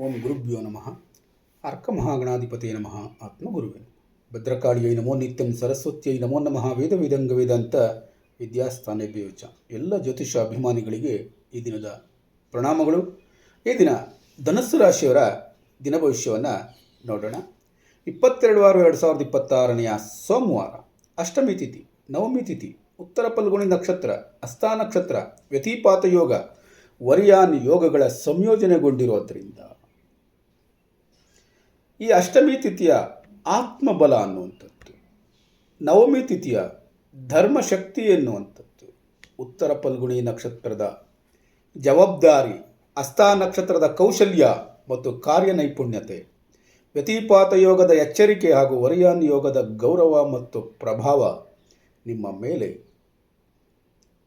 ಓಂ ಗುರುಭ್ಯೋ ನಮಃ. ಅರ್ಕಮಹಾಗಣಾಧಿಪತೇ ನಮಃ. ಆತ್ಮಗುರುವೇ ಭದ್ರಕಾಳಿಯೈ ನಮೋ ನಿತ್ಯಂ. ಸರಸ್ವತ್ಯೈ ನಮೋ ನಮಃ. ವೇದ ವೇದಾಂತ ವಿದ್ಯಾಸ್ಥಾನೇಭ್ಯೋ ಚ. ಎಲ್ಲ ಜ್ಯೋತಿಷ ಅಭಿಮಾನಿಗಳಿಗೆ ಈ ದಿನದ ಪ್ರಣಾಮಗಳು. ಈ ದಿನ ಧನಸ್ಸು ರಾಶಿಯವರ ದಿನ ಭವಿಷ್ಯವನ್ನು ನೋಡೋಣ. 22/6/2026 ಸೋಮವಾರ, ಅಷ್ಟಮಿ ತಿಥಿ, ನವಮಿ ತಿಥಿ, ಉತ್ತರ ಫಲ್ಗುಣಿ ನಕ್ಷತ್ರ, ಹಸ್ತ ನಕ್ಷತ್ರ, ವ್ಯತಿಪಾತ ಯೋಗ, ವರಿಯಾನ್ ಯೋಗಗಳ ಸಂಯೋಜನೆಗೊಂಡಿರೋದ್ರಿಂದ ಈ ಅಷ್ಟಮಿ ತಿಥಿಯ ಆತ್ಮಬಲ ಅನ್ನುವಂಥದ್ದು, ನವಮಿ ತಿಥಿಯ ಧರ್ಮಶಕ್ತಿ ಎನ್ನುವಂಥದ್ದು, ಉತ್ತರ ಫಲ್ಗುಣಿ ನಕ್ಷತ್ರದ ಜವಾಬ್ದಾರಿ, ಹಸ್ತ ನಕ್ಷತ್ರದ ಕೌಶಲ್ಯ ಮತ್ತು ಕಾರ್ಯನೈಪುಣ್ಯತೆ, ವ್ಯತಿಪಾತ ಯೋಗದ ಎಚ್ಚರಿಕೆ ಹಾಗೂ ವರಿಯಾನ್ ಯೋಗದ ಗೌರವ ಮತ್ತು ಪ್ರಭಾವ ನಿಮ್ಮ ಮೇಲೆ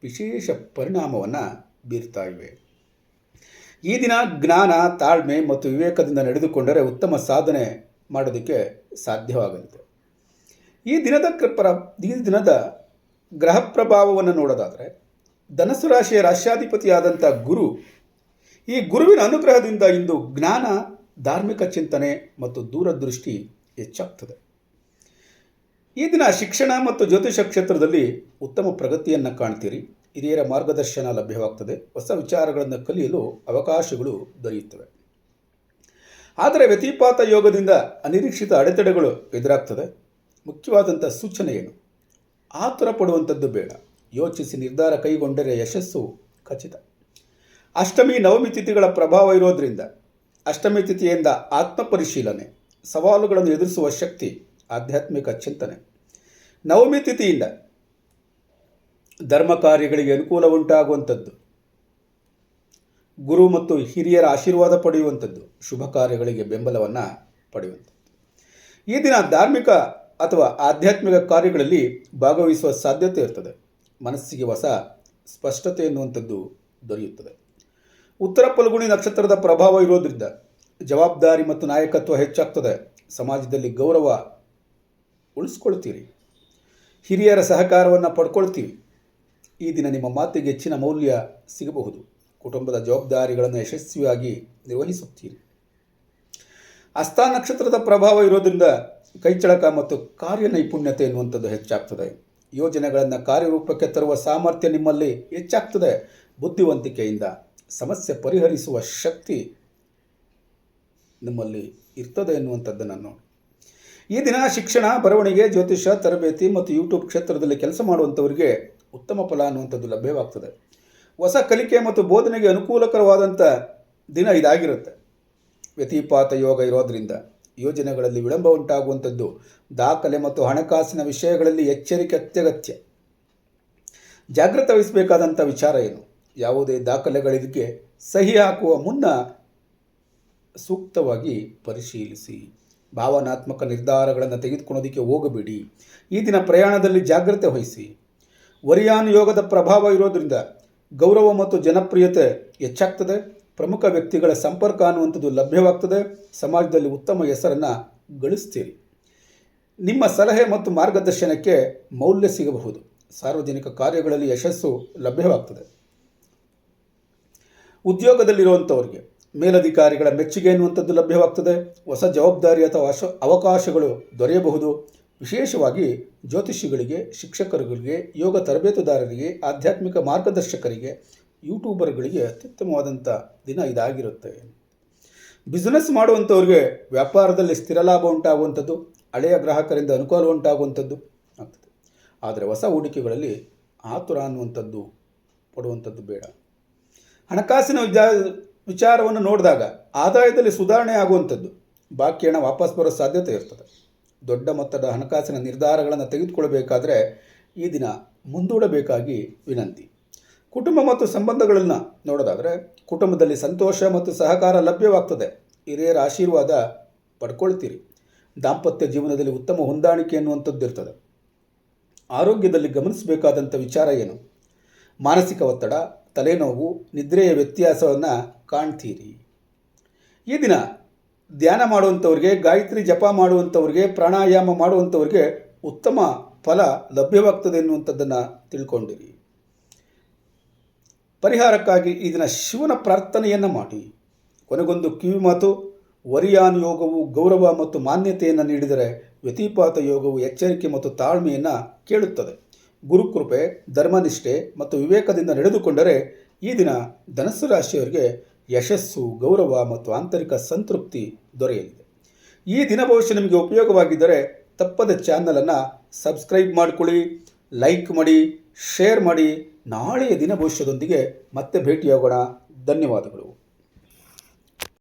ವಿಶೇಷ ಪರಿಣಾಮವನ್ನು ಬೀರ್ತಾ ಇವೆ. ಈ ದಿನ ಜ್ಞಾನ, ತಾಳ್ಮೆ ಮತ್ತು ವಿವೇಕದಿಂದ ನಡೆದುಕೊಂಡರೆ ಉತ್ತಮ ಸಾಧನೆ ಮಾಡೋದಕ್ಕೆ ಸಾಧ್ಯವಾಗಲಿದೆ. ಈ ದಿನದ ಗ್ರಹ ಪ್ರಭಾವವನ್ನು ನೋಡೋದಾದರೆ, ಧನಸ್ಸು ರಾಶಿಯ ರಾಶ್ಯಾಧಿಪತಿಯಾದಂಥ ಗುರು, ಈ ಗುರುವಿನ ಅನುಗ್ರಹದಿಂದ ಇಂದು ಜ್ಞಾನ, ಧಾರ್ಮಿಕ ಚಿಂತನೆ ಮತ್ತು ದೂರದೃಷ್ಟಿ ಹೆಚ್ಚಾಗ್ತದೆ. ಈ ದಿನ ಶಿಕ್ಷಣ ಮತ್ತು ಜ್ಯೋತಿಷ ಕ್ಷೇತ್ರದಲ್ಲಿ ಉತ್ತಮ ಪ್ರಗತಿಯನ್ನು ಕಾಣ್ತೀರಿ. ಹಿರಿಯರ ಮಾರ್ಗದರ್ಶನ ಲಭ್ಯವಾಗ್ತದೆ. ಹೊಸ ವಿಚಾರಗಳನ್ನು ಕಲಿಯಲು ಅವಕಾಶಗಳು ದೊರೆಯುತ್ತವೆ. ಆದರೆ ವ್ಯತಿಪಾತ ಯೋಗದಿಂದ ಅನಿರೀಕ್ಷಿತ ಅಡೆತಡೆಗಳು ಎದುರಾಗ್ತದೆ. ಮುಖ್ಯವಾದಂಥ ಸೂಚನೆ ಏನು? ಆತುರ ಪಡುವಂಥದ್ದು ಬೇಡ. ಯೋಚಿಸಿ ನಿರ್ಧಾರ ಕೈಗೊಂಡರೆ ಯಶಸ್ಸು ಖಚಿತ. ಅಷ್ಟಮಿ ನವಮಿ ತಿಥಿಗಳ ಪ್ರಭಾವ ಇರೋದರಿಂದ ಅಷ್ಟಮಿ ತಿಥಿಯಿಂದ ಆತ್ಮಪರಿಶೀಲನೆ, ಸವಾಲುಗಳನ್ನು ಎದುರಿಸುವ ಶಕ್ತಿ, ಆಧ್ಯಾತ್ಮಿಕ ಚಿಂತನೆ. ನವಮಿ ತಿಥಿಯಿಂದ ಧರ್ಮ ಕಾರ್ಯಗಳಿಗೆ ಅನುಕೂಲ ಉಂಟಾಗುವಂಥದ್ದು, ಗುರು ಮತ್ತು ಹಿರಿಯರ ಆಶೀರ್ವಾದ ಪಡೆಯುವಂಥದ್ದು, ಶುಭ ಕಾರ್ಯಗಳಿಗೆ ಬೆಂಬಲವನ್ನು ಪಡೆಯುವಂಥದ್ದು. ಈ ದಿನ ಧಾರ್ಮಿಕ ಅಥವಾ ಆಧ್ಯಾತ್ಮಿಕ ಕಾರ್ಯಗಳಲ್ಲಿ ಭಾಗವಹಿಸುವ ಸಾಧ್ಯತೆ ಇರ್ತದೆ. ಮನಸ್ಸಿಗೆ ಹೊಸ ಸ್ಪಷ್ಟತೆ ಎನ್ನುವಂಥದ್ದು ದೊರೆಯುತ್ತದೆ. ಉತ್ತರ ಫಲ್ಗುಣಿ ನಕ್ಷತ್ರದ ಪ್ರಭಾವ ಇರೋದ್ರಿಂದ ಜವಾಬ್ದಾರಿ ಮತ್ತು ನಾಯಕತ್ವ ಹೆಚ್ಚಾಗ್ತದೆ. ಸಮಾಜದಲ್ಲಿ ಗೌರವ ಉಳಿಸ್ಕೊಳ್ತೀರಿ. ಹಿರಿಯರ ಸಹಕಾರವನ್ನು ಪಡ್ಕೊಳ್ತೀವಿ. ಈ ದಿನ ನಿಮ್ಮ ಮಾತಿಗೆ ಹೆಚ್ಚಿನ ಮೌಲ್ಯ ಸಿಗಬಹುದು. ಕುಟುಂಬದ ಜವಾಬ್ದಾರಿಗಳನ್ನು ಯಶಸ್ವಿಯಾಗಿ ನಿರ್ವಹಿಸುತ್ತೀರಿ. ಹಸ್ತ ನಕ್ಷತ್ರದ ಪ್ರಭಾವ ಇರೋದ್ರಿಂದ ಕೈಚಳಕ ಮತ್ತು ಕಾರ್ಯನೈಪುಣ್ಯತೆ ಎನ್ನುವಂಥದ್ದು ಹೆಚ್ಚಾಗ್ತದೆ. ಯೋಜನೆಗಳನ್ನು ಕಾರ್ಯರೂಪಕ್ಕೆ ತರುವ ಸಾಮರ್ಥ್ಯ ನಿಮ್ಮಲ್ಲಿ ಹೆಚ್ಚಾಗ್ತದೆ. ಬುದ್ಧಿವಂತಿಕೆಯಿಂದ ಸಮಸ್ಯೆ ಪರಿಹರಿಸುವ ಶಕ್ತಿ ನಿಮ್ಮಲ್ಲಿ ಇರ್ತದೆ ಎನ್ನುವಂಥದ್ದನ್ನು ನೋಡಿ. ಈ ದಿನ ಶಿಕ್ಷಣ, ಬರವಣಿಗೆ, ಜ್ಯೋತಿಷ, ತರಬೇತಿ ಮತ್ತು ಯೂಟ್ಯೂಬ್ ಕ್ಷೇತ್ರದಲ್ಲಿ ಕೆಲಸ ಮಾಡುವಂಥವರಿಗೆ ಉತ್ತಮ ಫಲ ಅನ್ನುವಂಥದ್ದು ಲಭ್ಯವಾಗ್ತದೆ. ಹೊಸ ಕಲಿಕೆ ಮತ್ತು ಬೋಧನೆಗೆ ಅನುಕೂಲಕರವಾದಂಥ ದಿನ ಇದಾಗಿರುತ್ತೆ. ವ್ಯತಿಪಾತ ಯೋಗ ಇರೋದರಿಂದ ಯೋಜನೆಗಳಲ್ಲಿ ವಿಳಂಬ ಉಂಟಾಗುವಂಥದ್ದು, ದಾಖಲೆ ಮತ್ತು ಹಣಕಾಸಿನ ವಿಷಯಗಳಲ್ಲಿ ಎಚ್ಚರಿಕೆ ಅತ್ಯಗತ್ಯ. ಜಾಗೃತೆ ವಹಿಸಬೇಕಾದಂಥ ವಿಚಾರ ಏನು? ಯಾವುದೇ ದಾಖಲೆಗಳಿಗೆ ಸಹಿ ಹಾಕುವ ಮುನ್ನ ಸೂಕ್ತವಾಗಿ ಪರಿಶೀಲಿಸಿ. ಭಾವನಾತ್ಮಕ ನಿರ್ಧಾರಗಳನ್ನು ತೆಗೆದುಕೊಳ್ಳೋದಕ್ಕೆ ಹೋಗಬೇಡಿ. ಈ ದಿನ ಪ್ರಯಾಣದಲ್ಲಿ ಜಾಗ್ರತೆ ವಹಿಸಿ. ವರಿಯಾನ್ ಯೋಗದ ಪ್ರಭಾವ ಇರೋದರಿಂದ ಗೌರವ ಮತ್ತು ಜನಪ್ರಿಯತೆ ಹೆಚ್ಚಾಗ್ತದೆ. ಪ್ರಮುಖ ವ್ಯಕ್ತಿಗಳ ಸಂಪರ್ಕ ಅನ್ನುವಂಥದ್ದು ಲಭ್ಯವಾಗ್ತದೆ. ಸಮಾಜದಲ್ಲಿ ಉತ್ತಮ ಹೆಸರನ್ನು ಗಳಿಸ್ತೀರಿ. ನಿಮ್ಮ ಸಲಹೆ ಮತ್ತು ಮಾರ್ಗದರ್ಶನಕ್ಕೆ ಮೌಲ್ಯ ಸಿಗಬಹುದು. ಸಾರ್ವಜನಿಕ ಕಾರ್ಯಗಳಲ್ಲಿ ಯಶಸ್ಸು ಲಭ್ಯವಾಗ್ತದೆ. ಉದ್ಯೋಗದಲ್ಲಿರುವಂಥವ್ರಿಗೆ ಮೇಲಧಿಕಾರಿಗಳ ಮೆಚ್ಚುಗೆ ಎನ್ನುವಂಥದ್ದು ಲಭ್ಯವಾಗ್ತದೆ. ಹೊಸ ಜವಾಬ್ದಾರಿ ಅಥವಾ ಅವಕಾಶಗಳು ದೊರೆಯಬಹುದು. ವಿಶೇಷವಾಗಿ ಜ್ಯೋತಿಷಿಗಳಿಗೆ, ಶಿಕ್ಷಕರುಗಳಿಗೆ, ಯೋಗ ತರಬೇತುದಾರರಿಗೆ, ಆಧ್ಯಾತ್ಮಿಕ ಮಾರ್ಗದರ್ಶಕರಿಗೆ, ಯೂಟ್ಯೂಬರ್ಗಳಿಗೆ ಅತ್ಯುತ್ತಮವಾದಂಥ ದಿನ ಇದಾಗಿರುತ್ತೆ. ಬಿಸ್ನೆಸ್ ಮಾಡುವಂಥವ್ರಿಗೆ ವ್ಯಾಪಾರದಲ್ಲಿ ಸ್ಥಿರ ಲಾಭ ಉಂಟಾಗುವಂಥದ್ದು, ಹಳೆಯ ಗ್ರಾಹಕರಿಂದ ಅನುಕೂಲ ಉಂಟಾಗುವಂಥದ್ದು ಆಗ್ತದೆ. ಆದರೆ ಹೊಸ ಹೂಡಿಕೆಗಳಲ್ಲಿ ಆತುರ ಅನ್ನುವಂಥದ್ದು ಪಡುವಂಥದ್ದು ಬೇಡ. ಹಣಕಾಸಿನ ವಿಚಾರವನ್ನು ನೋಡಿದಾಗ ಆದಾಯದಲ್ಲಿ ಸುಧಾರಣೆ ಆಗುವಂಥದ್ದು, ಬಾಕಿ ಹಣ ವಾಪಸ್ ಬರೋ ಸಾಧ್ಯತೆ ಇರ್ತದೆ. ದೊಡ್ಡ ಮೊತ್ತದ ಹಣಕಾಸಿನ ನಿರ್ಧಾರಗಳನ್ನು ತೆಗೆದುಕೊಳ್ಳಬೇಕಾದ್ರೆ ಈ ದಿನ ಮುಂದೂಡಬೇಕಾಗಿ ವಿನಂತಿ. ಕುಟುಂಬ ಮತ್ತು ಸಂಬಂಧಗಳನ್ನು ನೋಡೋದಾದರೆ ಕುಟುಂಬದಲ್ಲಿ ಸಂತೋಷ ಮತ್ತು ಸಹಕಾರ ಲಭ್ಯವಾಗ್ತದೆ. ಹಿರಿಯರ ಆಶೀರ್ವಾದ ಪಡ್ಕೊಳ್ತೀರಿ. ದಾಂಪತ್ಯ ಜೀವನದಲ್ಲಿ ಉತ್ತಮ ಹೊಂದಾಣಿಕೆ ಎನ್ನುವಂಥದ್ದು ಇರ್ತದೆ. ಆರೋಗ್ಯದಲ್ಲಿ ಗಮನಿಸಬೇಕಾದಂಥ ವಿಚಾರ ಏನು? ಮಾನಸಿಕ ಒತ್ತಡ, ತಲೆನೋವು, ನಿದ್ರೆಯ ವ್ಯತ್ಯಾಸವನ್ನು ಕಾಣ್ತೀರಿ. ಈ ದಿನ ಧ್ಯಾನ ಮಾಡುವಂಥವ್ರಿಗೆ, ಗಾಯತ್ರಿ ಜಪ ಮಾಡುವಂಥವ್ರಿಗೆ, ಪ್ರಾಣಾಯಾಮ ಮಾಡುವಂಥವ್ರಿಗೆ ಉತ್ತಮ ಫಲ ಲಭ್ಯವಾಗ್ತದೆ ಎನ್ನುವಂಥದ್ದನ್ನು ತಿಳ್ಕೊಂಡಿರಿ. ಪರಿಹಾರಕ್ಕಾಗಿ ಈ ದಿನ ಶಿವನ ಪ್ರಾರ್ಥನೆಯನ್ನು ಮಾಡಿ. ಕೊನೆಗೊಂದು ಕಿವಿಮಾತು, ವರಿಯಾನ್ ಯೋಗವು ಗೌರವ ಮತ್ತು ಮಾನ್ಯತೆಯನ್ನು ನೀಡಿದರೆ ವ್ಯತಿಪಾತ ಯೋಗವು ಎಚ್ಚರಿಕೆ ಮತ್ತು ತಾಳ್ಮೆಯನ್ನು ಕೇಳುತ್ತದೆ. ಗುರುಕೃಪೆ, ಧರ್ಮನಿಷ್ಠೆ ಮತ್ತು ವಿವೇಕದಿಂದ ನಡೆದುಕೊಂಡರೆ ಈ ದಿನ ಧನಸ್ಸು ರಾಶಿಯವರಿಗೆ ಯಶಸ್ಸು, ಗೌರವ ಮತ್ತು ಆಂತರಿಕ ಸಂತೃಪ್ತಿ ದೊರೆಯಲಿದೆ. ಈ ದಿನ ಭವಿಷ್ಯ ನಿಮಗೆ ಉಪಯೋಗವಾಗಿದ್ದರೆ ತಪ್ಪದ ಚಾನಲನ್ನು ಸಬ್ಸ್ಕ್ರೈಬ್ ಮಾಡಿಕೊಳ್ಳಿ, ಲೈಕ್ ಮಾಡಿ, ಶೇರ್ ಮಾಡಿ. ನಾಳೆಯ ದಿನ ಭವಿಷ್ಯದೊಂದಿಗೆ ಮತ್ತೆ ಭೇಟಿಯಾಗೋಣ. ಧನ್ಯವಾದಗಳು.